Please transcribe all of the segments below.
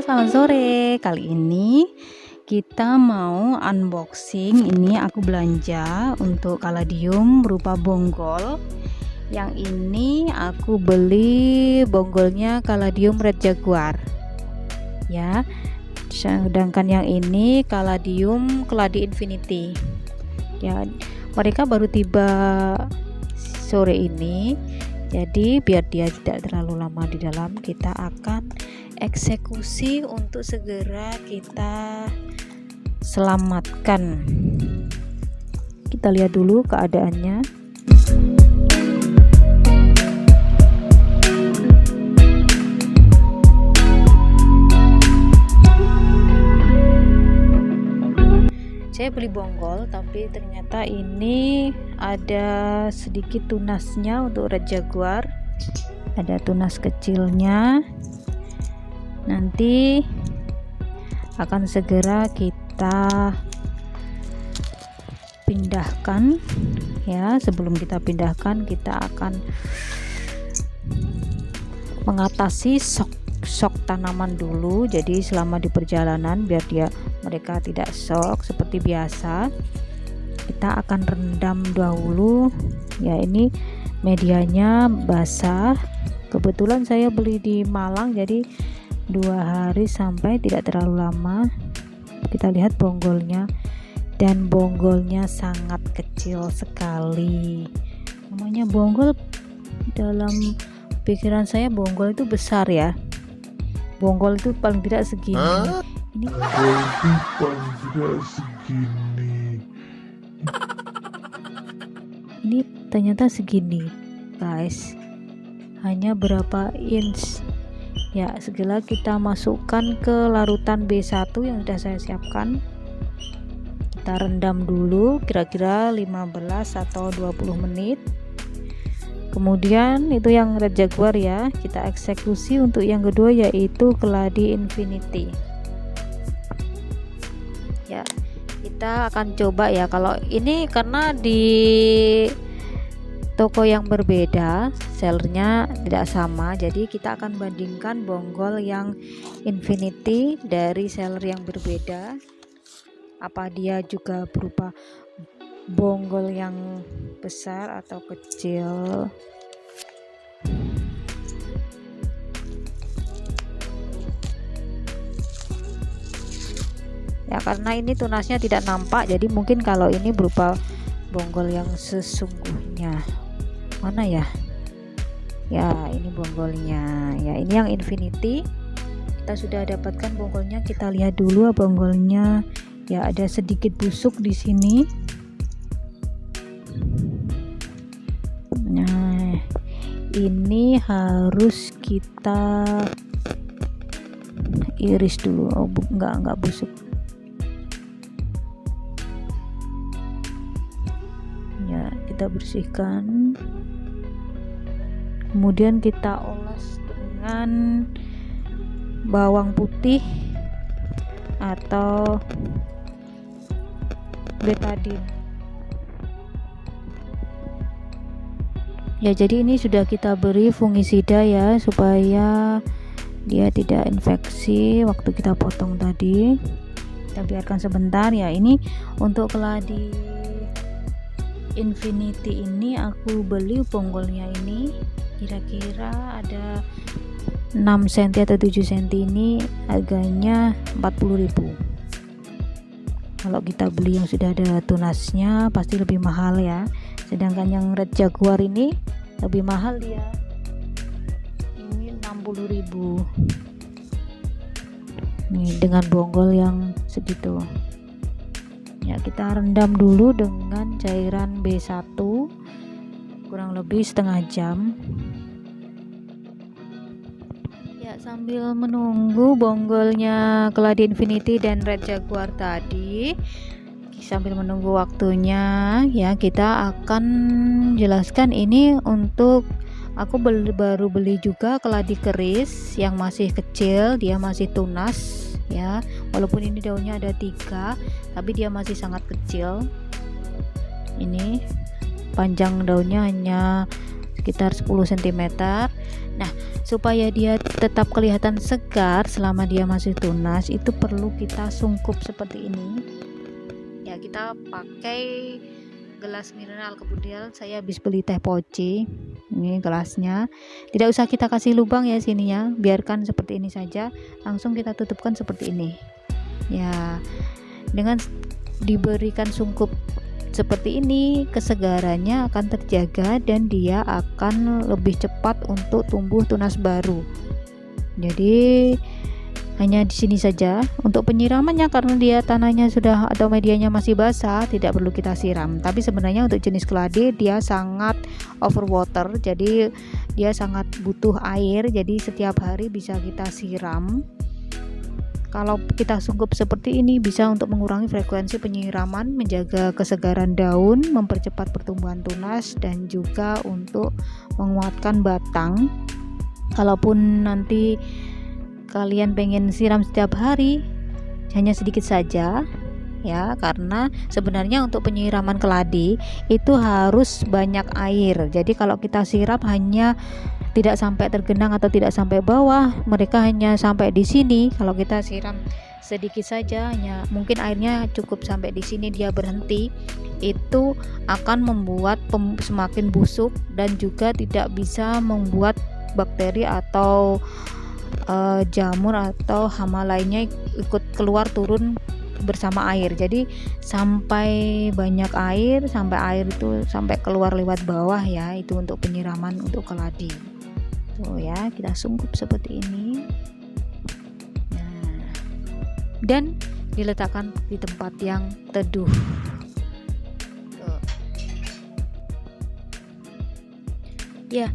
selamat sore. Kali ini kita mau unboxing. Ini aku belanja untuk kaladium berupa bonggol. Yang ini aku beli bonggolnya kaladium red jaguar. Ya. Sedangkan yang ini kaladium keladi infinity. Ya, mereka baru tiba sore ini. Jadi biar dia tidak terlalu lama di dalam, kita akan eksekusi untuk segera kita selamatkan. Kita lihat dulu keadaannya. Saya beli bonggol, tapi ternyata ini ada sedikit tunasnya untuk red jaguar. Ada tunas kecilnya. Nanti akan segera kita pindahkan ya. Sebelum kita pindahkan, kita akan mengatasi shock tanaman dulu. Jadi selama di perjalanan biar mereka tidak shock seperti biasa, kita akan rendam dahulu ya. Ini medianya basah, kebetulan saya beli di Malang, jadi 2 hari sampai tidak terlalu lama. Kita lihat bonggolnya, dan bonggolnya sangat kecil sekali. Namanya bonggol, dalam pikiran saya bonggol itu besar ya. Bonggol itu paling tidak segini. Ini ini ternyata segini guys, hanya berapa inch ya. Segera kita masukkan ke larutan B1 yang sudah saya siapkan. Kita rendam dulu kira-kira 15 atau 20 menit. Kemudian itu yang red jaguar ya, kita eksekusi untuk yang kedua, yaitu keladi infinity ya. Kita akan coba ya, kalau ini karena di toko yang berbeda, sellernya tidak sama, jadi kita akan bandingkan bonggol yang infinity dari seller yang berbeda, apa dia juga berupa bonggol yang besar atau kecil. Ya, karena ini tunasnya tidak nampak, jadi mungkin kalau ini berupa bonggol yang sesungguhnya. Mana ya? Ya, ini bonggolnya. Ya, ini yang infinity. Kita sudah dapatkan bonggolnya. Kita lihat dulu bonggolnya. Ya, ada sedikit busuk di sini. Nah, ini harus kita iris dulu. Oh, enggak busuk. Ya, kita bersihkan. Kemudian kita oles dengan bawang putih atau betadine. Ya, jadi ini sudah kita beri fungisida ya, supaya dia tidak infeksi waktu kita potong tadi. Kita biarkan sebentar ya. Ini untuk keladi infinity ini aku beli bonggolnya ini kira-kira ada 6 cm atau 7 cm. Ini harganya 40.000. Kalau kita beli yang sudah ada tunasnya pasti lebih mahal ya. Sedangkan yang red jaguar ini lebih mahal dia. Ini 60.000. Nih, dengan bonggol yang segitu. Ya, kita rendam dulu dengan cairan B1 kurang lebih setengah jam. Ya, sambil menunggu bonggolnya keladi infinity dan red jaguar tadi, sambil menunggu waktunya ya, kita akan jelaskan ini untuk aku baru beli juga keladi keris yang masih kecil, dia masih tunas ya. Walaupun ini daunnya ada 3, tapi dia masih sangat kecil. Ini panjang daunnya hanya sekitar 10 cm. Nah, supaya dia tetap kelihatan segar selama dia masih tunas, itu perlu kita sungkup seperti ini ya. Kita pakai gelas mineral, kemudian saya habis beli teh poci. Ini gelasnya, tidak usah kita kasih lubang ya sininya, biarkan seperti ini saja, langsung kita tutupkan seperti ini ya. Dengan diberikan sungkup seperti ini, kesegarannya akan terjaga dan dia akan lebih cepat untuk tumbuh tunas baru. Jadi hanya di sini saja. Untuk penyiramannya, karena dia tanahnya sudah atau medianya masih basah, tidak perlu kita siram. Tapi sebenarnya untuk jenis keladi dia sangat overwater, jadi dia sangat butuh air. Jadi setiap hari bisa kita siram. Kalau kita sungkup seperti ini bisa untuk mengurangi frekuensi penyiraman, menjaga kesegaran daun, mempercepat pertumbuhan tunas, dan juga untuk menguatkan batang. Kalaupun nanti kalian pengen siram setiap hari, hanya sedikit saja ya, karena sebenarnya untuk penyiraman keladi itu harus banyak air. Jadi kalau kita siram hanya tidak sampai tergenang atau tidak sampai bawah, mereka hanya sampai di sini. Kalau kita siram sedikit saja, hanya mungkin airnya cukup sampai di sini, dia berhenti, itu akan membuat semakin busuk dan juga tidak bisa membuat bakteri atau jamur atau hama lainnya ikut keluar turun bersama air. Jadi sampai banyak air, sampai air itu sampai keluar lewat bawah ya, itu untuk penyiraman untuk keladi. Tuh ya, kita sungkup seperti ini. Nah, dan diletakkan di tempat yang teduh. Tuh. Ya,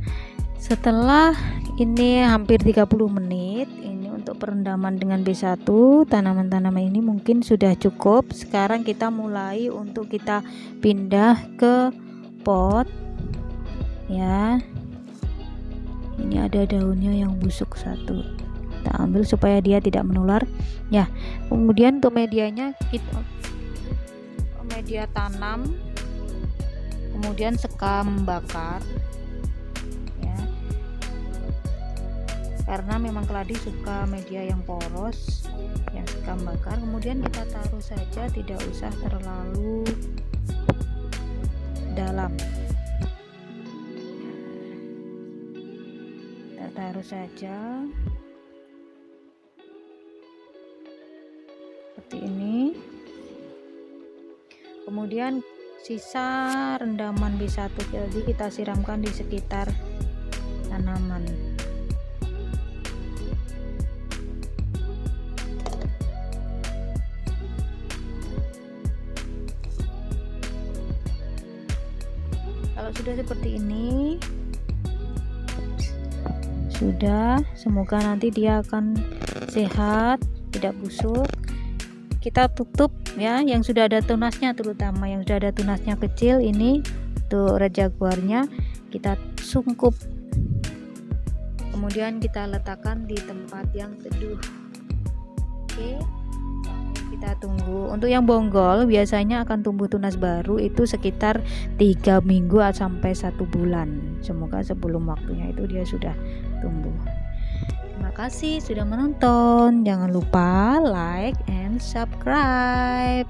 setelah ini hampir 30 menit ini untuk perendaman dengan B1, tanaman-tanaman ini mungkin sudah cukup. Sekarang kita mulai untuk kita pindah ke pot ya. Ini ada daunnya yang busuk satu, kita ambil supaya dia tidak menular ya. Kemudian untuk medianya, kita media tanam, kemudian sekam bakar ya, karena memang keladi suka media yang poros ya, sekam bakar. Kemudian kita taruh saja, tidak usah terlalu dalam, kita taruh saja seperti ini. Kemudian sisa rendaman B1 jadi kita siramkan di sekitar tanaman. Kalau sudah seperti ini, sudah, semoga nanti dia akan sehat, tidak busuk. Kita tutup ya, yang sudah ada tunasnya, terutama yang sudah ada tunasnya kecil ini tuh red jaguarnya, kita sungkup, kemudian kita letakkan di tempat yang teduh. Oke, kita tunggu. Untuk yang bonggol biasanya akan tumbuh tunas baru itu sekitar 3 minggu sampai 1 bulan. Semoga sebelum waktunya itu dia sudah tumbuh. Terima kasih sudah menonton. Jangan lupa like and subscribe.